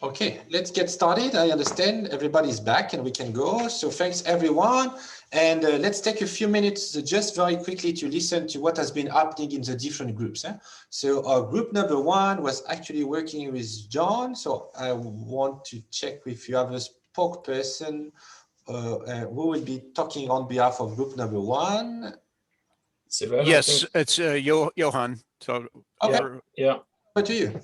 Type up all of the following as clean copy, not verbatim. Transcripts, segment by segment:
Okay, let's get started. I understand everybody's back and we can go. So thanks everyone. And let's take a few minutes just very quickly to listen to what has been happening in the different groups. So our group number one was actually working with John. So I want to check if you have a spokesperson who will be talking on behalf of group number one. Sylvain, yes, it's Johan. So okay. Yeah. Over to you.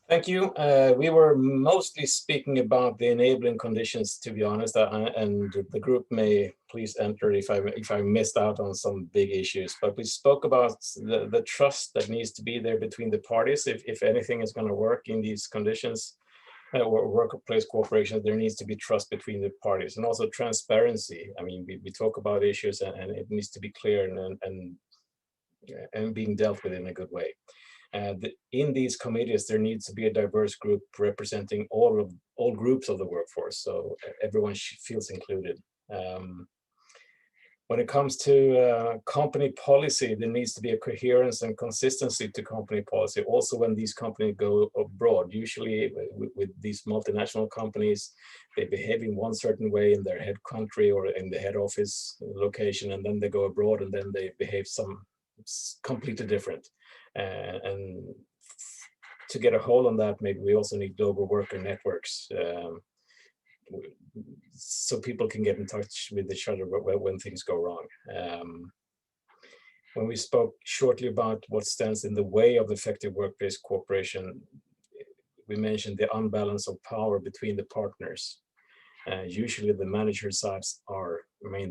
Thank you. We were mostly speaking about the enabling conditions, to be honest, and the group may please enter if I missed out on some big issues. But we spoke about the trust that needs to be there between the parties. If anything is going to work in these conditions, or workplace cooperation, there needs to be trust between the parties, and also transparency. I mean, we talk about issues, and it needs to be clear and being dealt with in a good way. In these committees, there needs to be a diverse group representing all groups of the workforce, so everyone feels included. When it comes to company policy, there needs to be a coherence and consistency to company policy. Also, when these companies go abroad, usually with these multinational companies, they behave in one certain way in their head country or in the head office location, and then they go abroad and then they behave some completely different. And to get a hold on that, maybe we also need global worker networks, so people can get in touch with each other when things go wrong. When we spoke shortly about what stands in the way of effective workplace cooperation, we mentioned the unbalance of power between the partners. Usually the manager sides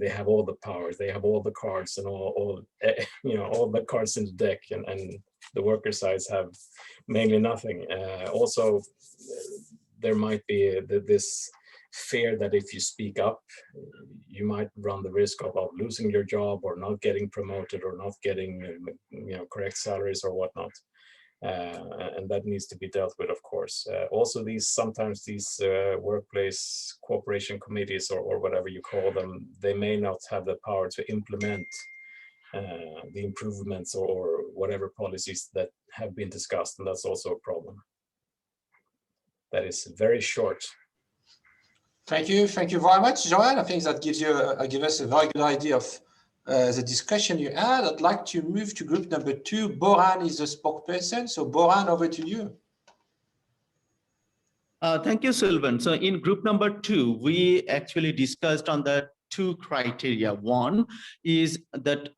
they have all the powers, they have all the cards and all the cards in the deck, and the worker sides have mainly nothing. Also, there might be this fear that if you speak up, you might run the risk of losing your job or not getting promoted or not getting correct salaries or whatnot. And that needs to be dealt with, of course. Also, sometimes these workplace cooperation committees or whatever you call them, they may not have the power to implement the improvements or whatever policies that have been discussed, and that's also a problem. That is very short. Thank you very much, Joanne. I think that gives us a very good idea of the discussion you had. I'd like to move to group number two. Boran is the spokesperson. So Boran, over to you. Thank you, Sylvain. So in group number two, we actually discussed on the two criteria. One is that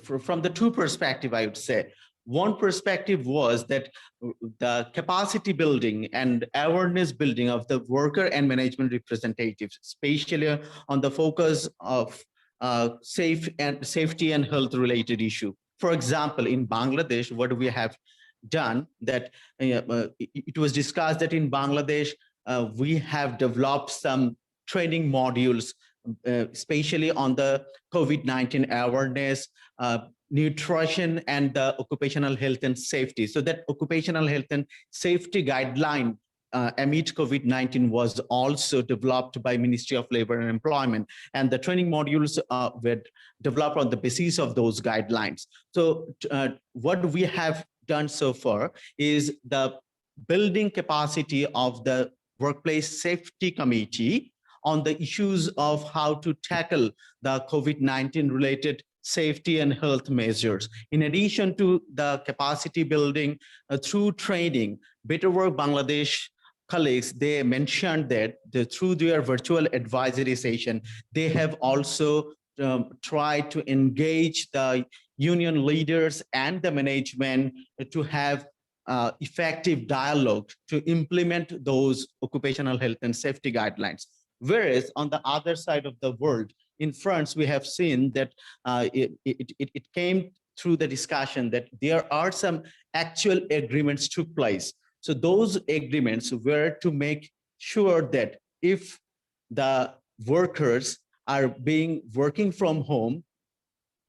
from the two perspectives, I would say. One perspective was that the capacity building and awareness building of the worker and management representatives, especially on the focus of safety and health related issue. For example, in Bangladesh, what we have done that it was discussed that in Bangladesh, we have developed some training modules, especially on the COVID-19 awareness, nutrition, and the occupational health and safety. So that occupational health and safety guideline amid COVID-19 was also developed by Ministry of Labor and Employment, and the training modules were developed on the basis of those guidelines. So what we have done so far is the building capacity of the Workplace Safety Committee on the issues of how to tackle the COVID-19 related safety and health measures. In addition to the capacity building through training, Better Work Bangladesh colleagues, they mentioned that through their virtual advisory session, they have also tried to engage the union leaders and the management to have effective dialogue to implement those occupational health and safety guidelines. Whereas on the other side of the world, in France, we have seen that it came through the discussion that there are some actual agreements took place. So those agreements were to make sure that if the workers are working from home,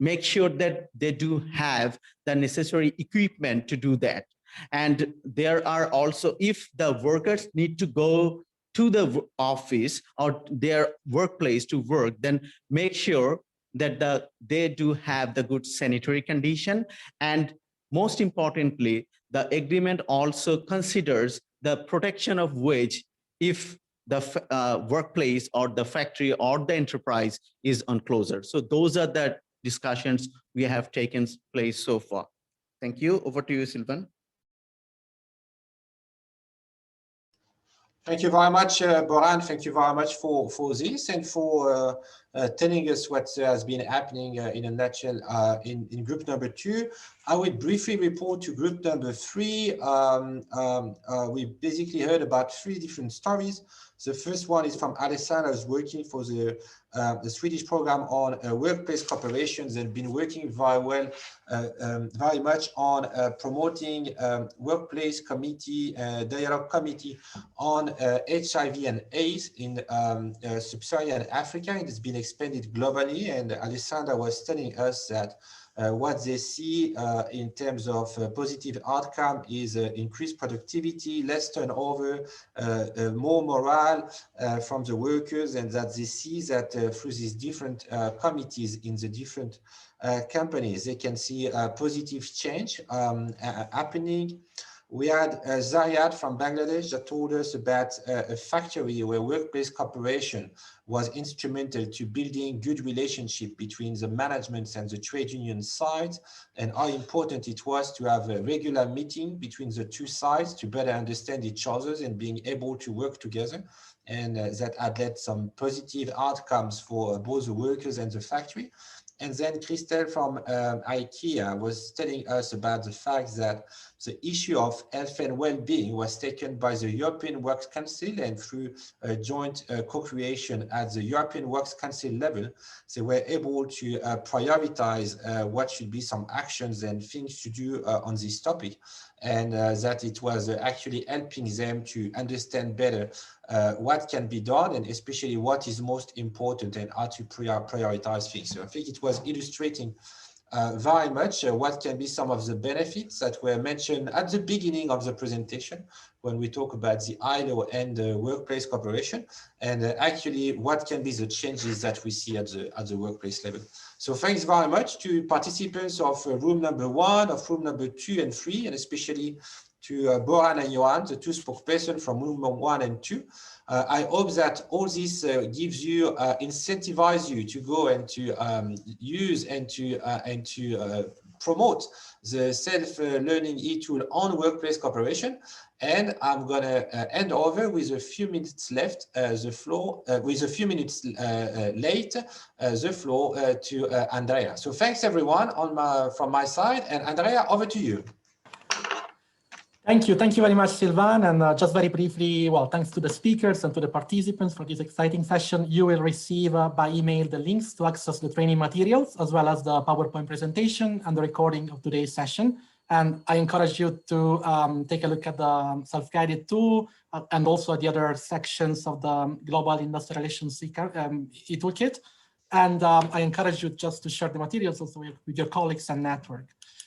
make sure that they do have the necessary equipment to do that. And there are also, if the workers need to go to the office or their workplace to work, then make sure that they do have the good sanitary condition. And most importantly, the agreement also considers the protection of which if the workplace or the factory or the enterprise is on closure. So those are the discussions we have taken place so far. Thank you. Over to you, Sylvan. Thank you very much, Boran. Thank you very much for this and for telling us what has been happening in a nutshell in group number 2. I will briefly report to group number 3. We basically heard about 3 different stories. The first one is from Alessandra, who's working for the Swedish program on workplace cooperations and been working very well, very much on promoting workplace committee, dialogue committee on HIV and AIDS in sub-Saharan Africa. It has been expanded globally, and Alessandra was telling us that what they see in terms of positive outcome is increased productivity, less turnover, more morale from the workers, and that they see that through these different committees in the different companies, they can see a positive change happening. We had Zayad from Bangladesh that told us about a factory where workplace cooperation was instrumental to building good relationship between the management and the trade union sides, and how important it was to have a regular meeting between the two sides to better understand each other and being able to work together. And that had led some positive outcomes for both the workers and the factory. And then Christelle from IKEA was telling us about the fact that the issue of health and well-being was taken by the European Works Council, and through a joint co-creation at the European Works Council level, they were able to prioritize what should be some actions and things to do on this topic, and that it was actually helping them to understand better what can be done, and especially what is most important and how to prioritize things. So I think it was illustrating very much what can be some of the benefits that were mentioned at the beginning of the presentation when we talk about the ILO and workplace cooperation, and actually what can be the changes that we see at the workplace level. So thanks very much to participants of room number 1, of room number 2 and 3, and especially to Boran and Johan, the 2 spokespersons from room 1 and 2. I hope that all this gives you, incentivize you to go and to use and to promote the self-learning e-tool on workplace cooperation. And I'm going to hand over with a few minutes left the floor, with a few minutes late, the floor to Andrea. So thanks everyone from my side, and Andrea, over to you. Thank you very much, Sylvan. And just very briefly, well, thanks to the speakers and to the participants for this exciting session. You will receive by email the links to access the training materials, as well as the PowerPoint presentation and the recording of today's session. And I encourage you to take a look at the self-guided tool and also at the other sections of the Global Industrial Relations e-toolkit. And I encourage you just to share the materials also with your colleagues and network.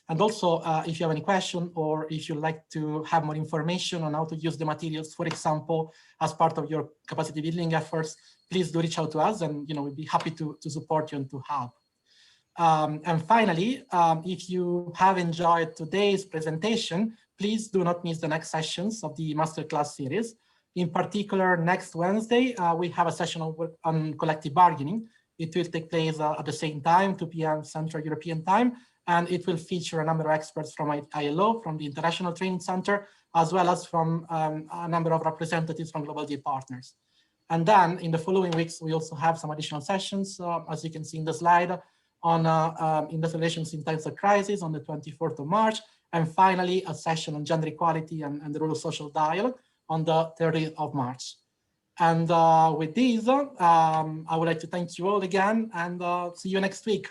And also, if you have any question, or if you'd like to have more information on how to use the materials, for example, as part of your capacity building efforts, please do reach out to us, and we'd be happy to support you and to help. And finally, if you have enjoyed today's presentation, please do not miss the next sessions of the Masterclass series. In particular, next Wednesday, we have a session on collective bargaining. It will take place at the same time, 2 p.m. Central European Time, and it will feature a number of experts from ILO, from the International Training Center, as well as from a number of representatives from Global Deal Partners. And then in the following weeks, we also have some additional sessions, as you can see in the slide, on industrial relations in times of crisis on the 24th of March, and finally a session on gender equality and the role of social dialogue on the 30th of March. And with this, I would like to thank you all again, and see you next week.